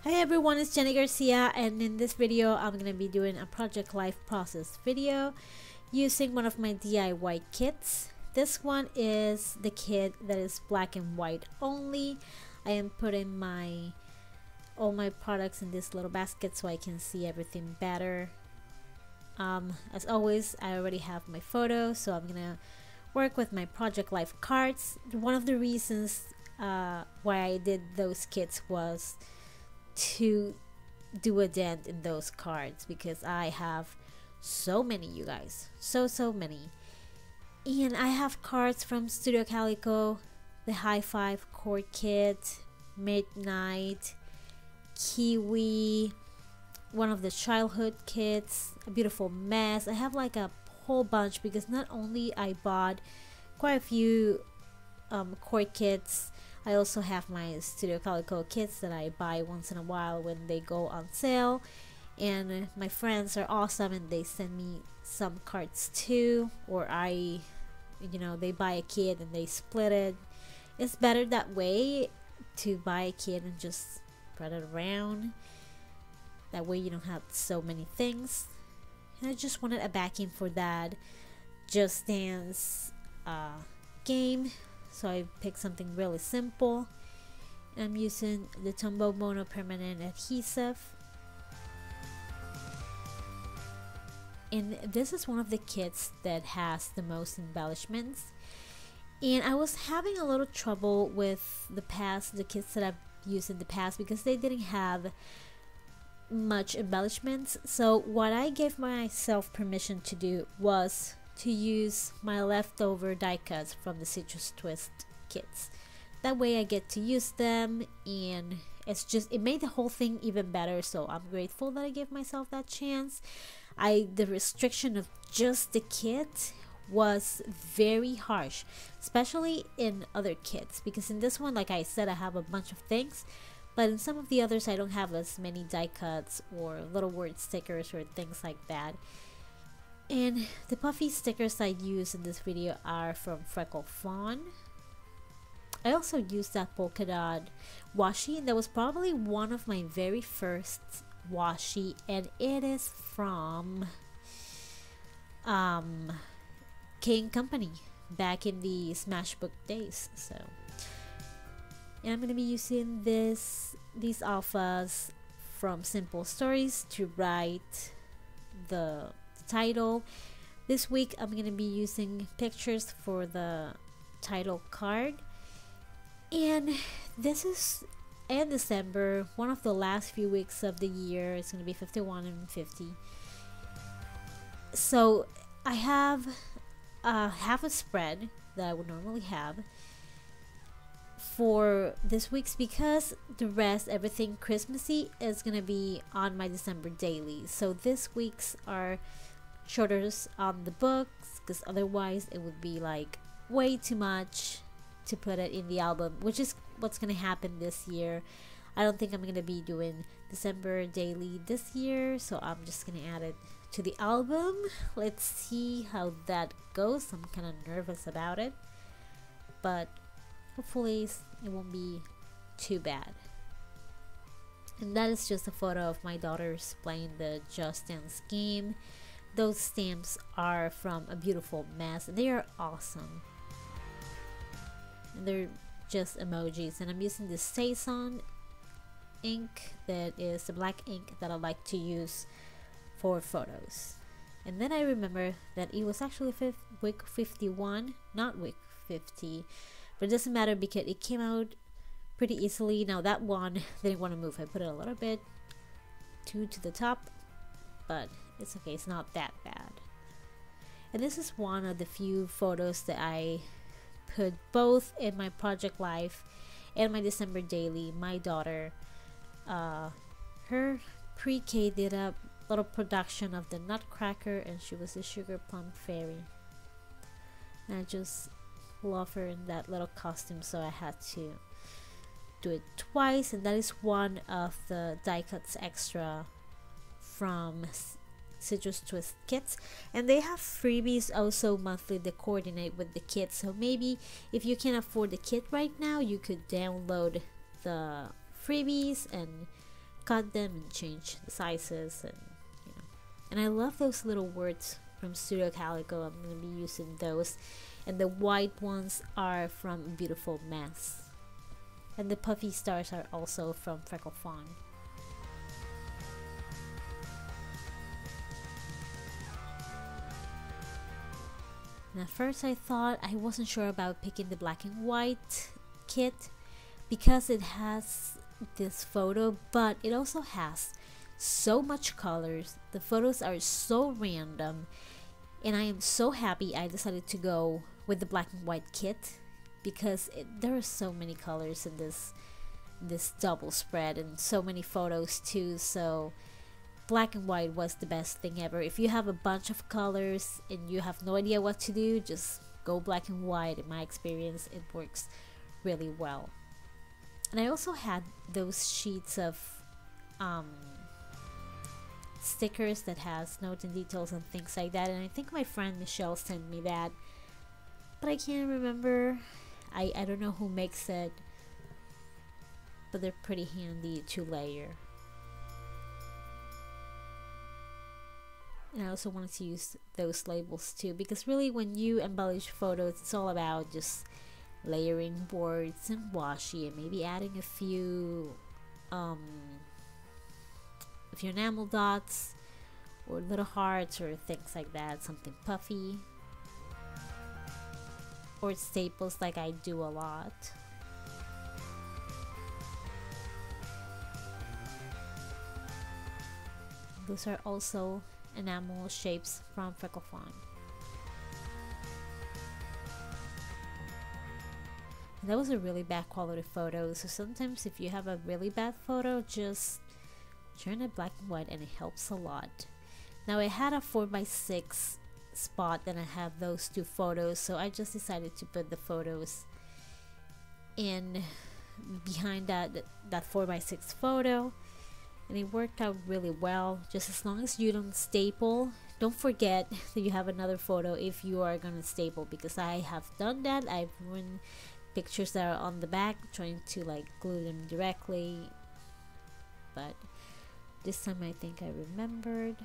Hi everyone, it's Jenny Garcia, and in this video I'm going to be doing a project life process video using one of my DIY kits. This one is the kit that is black and white only. I am putting all my products in this little basket so I can see everything better. As always, I already have my photo, so I'm gonna work with my project life cards. One of the reasons why I did those kits was to do a dent in those cards because I have so many, you guys, so many. And I have cards from Studio Calico, the High Five Core Kit, Midnight, Kiwi, one of the childhood kits, A Beautiful Mess. I have like a whole bunch because not only I bought quite a few core kits, I also have my Studio Calico kits that I buy once in a while when they go on sale, and my friends are awesome and they send me some cards too, or they buy a kit and they split it. It's better that way, to buy a kit and just spread it around. That way you don't have so many things. And I just wanted a backing for that Just Dance game, so I picked something really simple. I'm using the Tombow Mono permanent adhesive, and this is one of the kits that has the most embellishments. And I was having a little trouble with the kits that I've used in the past because they didn't have much embellishments. So what I gave myself permission to do was to use my leftover die cuts from the Citrus Twist kits. That way I get to use them, and it made the whole thing even better, so I'm grateful that I gave myself that chance. The restriction of just the kit was very harsh, especially in other kits, because in this one, like I said, I have a bunch of things, but in some of the others I don't have as many die cuts or little word stickers or things like that. And the puffy stickers I use in this video are from Freckle Fawn. I also used that polka dot washi, and that was probably one of my very first washi, and it is from King Company back in the Smashbook days. So, and I'm gonna be using these alphas from Simple Stories to write the title. This week I'm gonna be using pictures for the title card, and this is in December, one of the last few weeks of the year. It's gonna be 51 and 50. So I have half a spread that I would normally have for this week's, because the rest, everything Christmassy, is gonna be on my December dailies. So this week's are shorter on the books, because otherwise it would be like way too much to put it in the album, which is what's gonna happen this year. I don't think I'm gonna be doing December daily this year, so I'm just gonna add it to the album. Let's see how that goes. I'm kind of nervous about it, but hopefully it won't be too bad. And that is just a photo of my daughters playing the Just Dance game. Those stamps are from A Beautiful Mess, and they are awesome. And they're just emojis, and I'm using this Saison ink, that is the black ink that I like to use for photos. And then I remember that it was actually week 51, not week 50, but it doesn't matter because it came out pretty easily. Now that one didn't want to move. I put it a little bit to the top, but it's okay, it's not that bad. And this is one of the few photos that I put both in my project life and my December daily. My daughter, her pre-K did a little production of the Nutcracker, and she was the Sugar Plum Fairy, and I just love her in that little costume, so I had to do it twice. And that is one of the die cuts extra from Citrus Twist kits, and they have freebies also monthly to coordinate with the kit. So maybe if you can afford the kit right now, you could download the freebies and cut them and change the sizes, and you know. And I love those little words from Studio Calico. I'm gonna be using those, and the white ones are from Beautiful Mess, and the puffy stars are also from Freckle Fawn. And at first I thought I wasn't sure about picking the black and white kit because it has this photo, but it also has so much colors. The photos are so random, and I am so happy I decided to go with the black and white kit because there are so many colors in this double spread, and so many photos too. So black and white was the best thing ever. If you have a bunch of colors and you have no idea what to do, just go black and white. In my experience, it works really well. And I also had those sheets of stickers that has notes and details and things like that, and I think my friend Michelle sent me that, but I can't remember. I don't know who makes it, but they're pretty handy to layer. And I also wanted to use those labels too, because really when you embellish photos, it's all about just layering boards and washi, and maybe adding a few enamel dots or little hearts or things like that, something puffy, or staples like I do a lot. Those are also enamel shapes from Freckle Fawn. That was a really bad quality photo, so sometimes if you have a really bad photo, just turn it black and white and it helps a lot. Now I had a 4x6 spot and I have those two photos, so I just decided to put the photos in behind that 4x6 photo, and it worked out really well. Just as long as you don't staple, don't forget that you have another photo if you are gonna staple, because I have done that. I've ruined pictures that are on the back trying to like glue them directly, but this time I think I remembered.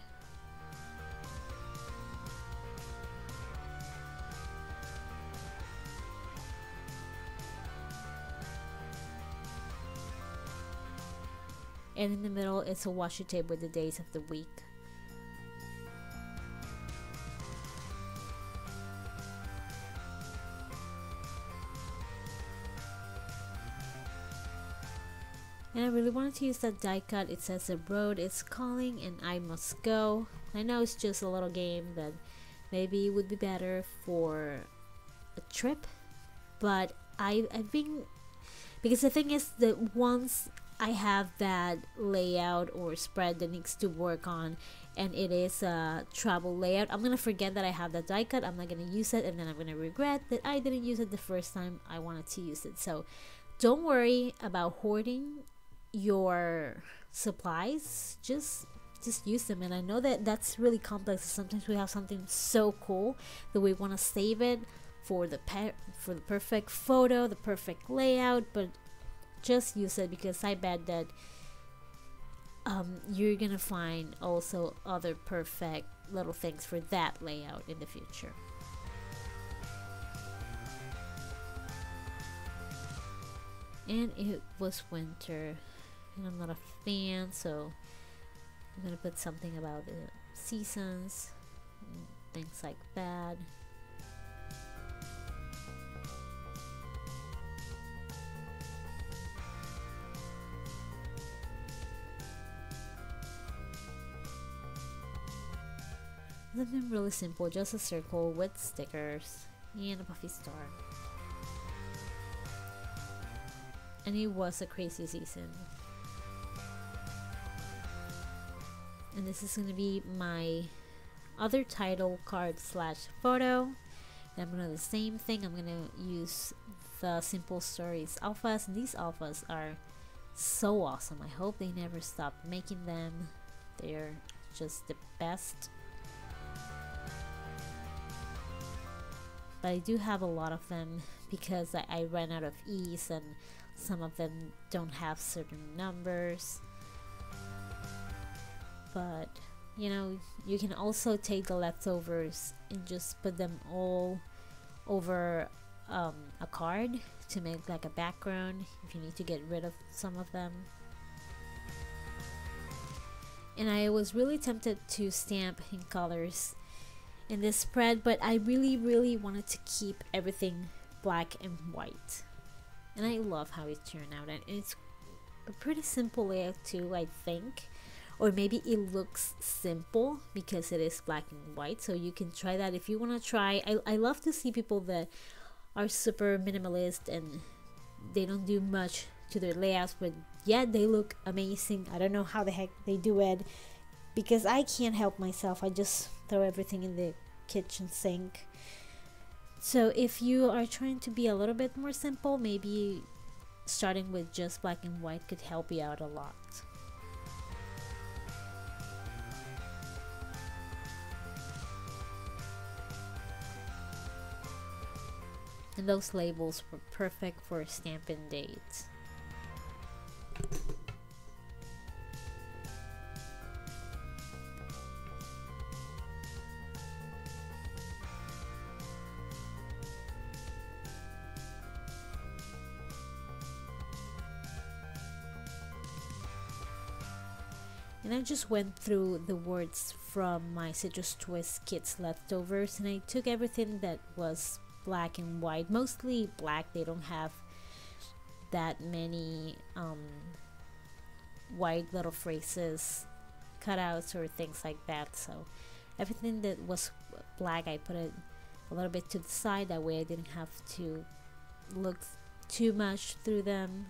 And in the middle it's a washi tape with the days of the week. And I really wanted to use that die cut. It says the road is calling and I must go. I know it's just a little game that maybe would be better for a trip, but I've been, because the thing is that once I have that layout or spread that needs to work on, and it is a travel layout, I'm gonna forget that I have that die cut. I'm not gonna use it, and then I'm gonna regret that I didn't use it the first time I wanted to use it. So don't worry about hoarding your supplies, just use them. And I know that that's really complex. Sometimes we have something so cool that we want to save it for the perfect photo, the perfect layout, but just use it, because I bet that you're gonna find also other perfect little things for that layout in the future. And it was winter and I'm not a fan, so I'm gonna put something about the seasons and things like that. Something really simple, just a circle with stickers and a puffy star. And it was a crazy season. And this is going to be my other title card slash photo. And I'm going to do the same thing. I'm going to use the Simple Stories alphas. And these alphas are so awesome. I hope they never stop making them. They're just the best. But I do have a lot of them because I ran out of E's, and some of them don't have certain numbers. but you know, you can also take the leftovers and just put them all over a card to make like a background if you need to get rid of some of them. And I was really tempted to stamp in colors in this spread, but I really wanted to keep everything black and white, and I love how it turned out. And it's a pretty simple layout too, I think, or maybe it looks simple because it is black and white, so you can try that if you want to try. I love to see people that are super minimalist and they don't do much to their layouts, but yet they look amazing. I don't know how the heck they do it, because I can't help myself. I just throw everything in the kitchen sink. So if you are trying to be a little bit more simple, maybe starting with just black and white could help you out a lot. And those labels were perfect for stamping dates. And I just went through the words from my Citrus Twist Kits leftovers, and I took everything that was black and white, mostly black. They don't have that many white little phrases, cutouts or things like that. So everything that was black, I put it a little bit to the side, that way I didn't have to look too much through them.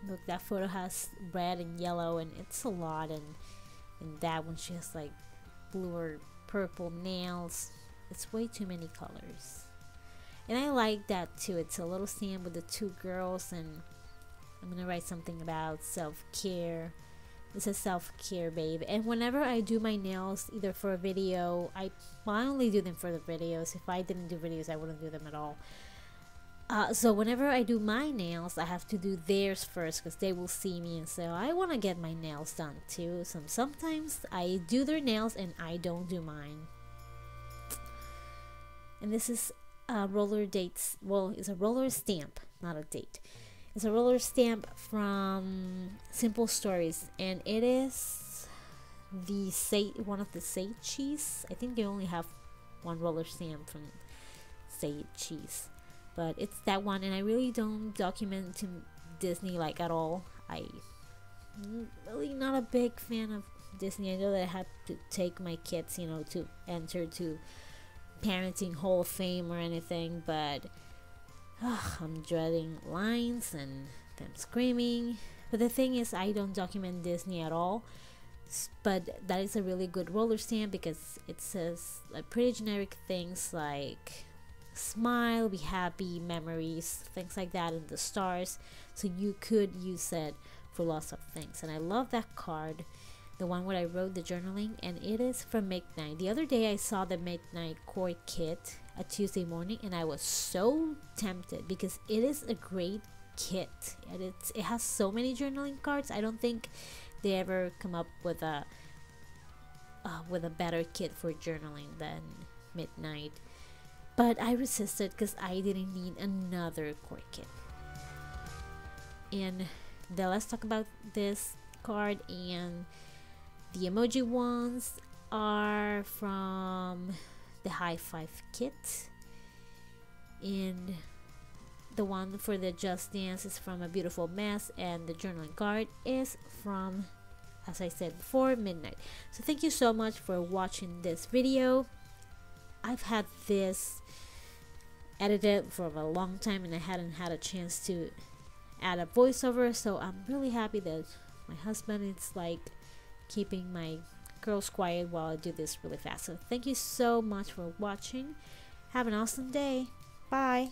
Look, that photo has red and yellow, and it's a lot, and that one she has like blue or purple nails. It's way too many colors. And I like that too. It's a little stamp with the two girls, and I'm gonna write something about self-care. It's a self-care, babe. And whenever I do my nails, either for a video, I only do them for the videos. If I didn't do videos, I wouldn't do them at all. So whenever I do my nails, I have to do theirs first, because they will see me, and so I want to get my nails done too. So sometimes I do their nails and I don't do mine. And this is a roller dates. Well, it's a roller stamp, not a date. It's a roller stamp from Simple Stories, and it is one of the Say Cheese. I think they only have one roller stamp from Say Cheese, but it's that one. And I really don't document to Disney like at all. I'm really not a big fan of Disney. I know that I have to take my kids, you know, to enter to Parenting Hall of Fame or anything, but I'm dreading lines and them screaming. But the thing is, I don't document Disney at all. But that is a really good roller stamp, because it says like pretty generic things like smile, be happy, memories, things like that, and the stars. So you could use it for lots of things. And I love that card, the one where I wrote the journaling, and it is from Midnight. The other day I saw the Midnight Core Kit a Tuesday morning, and I was so tempted, because it is a great kit, and it has so many journaling cards. I don't think they ever come up with a better kit for journaling than Midnight. But I resisted, because I didn't need another core kit. And then let's talk about this card. And the emoji ones are from the High Five kit, and the one for the Just Dance is from A Beautiful Mess, and the journaling card is from, as I said before, Midnight. So thank you so much for watching this video. I've had this edited for a long time, and I hadn't had a chance to add a voiceover, so I'm really happy that my husband is like keeping my girls quiet while I do this really fast. So thank you so much for watching. Have an awesome day. Bye.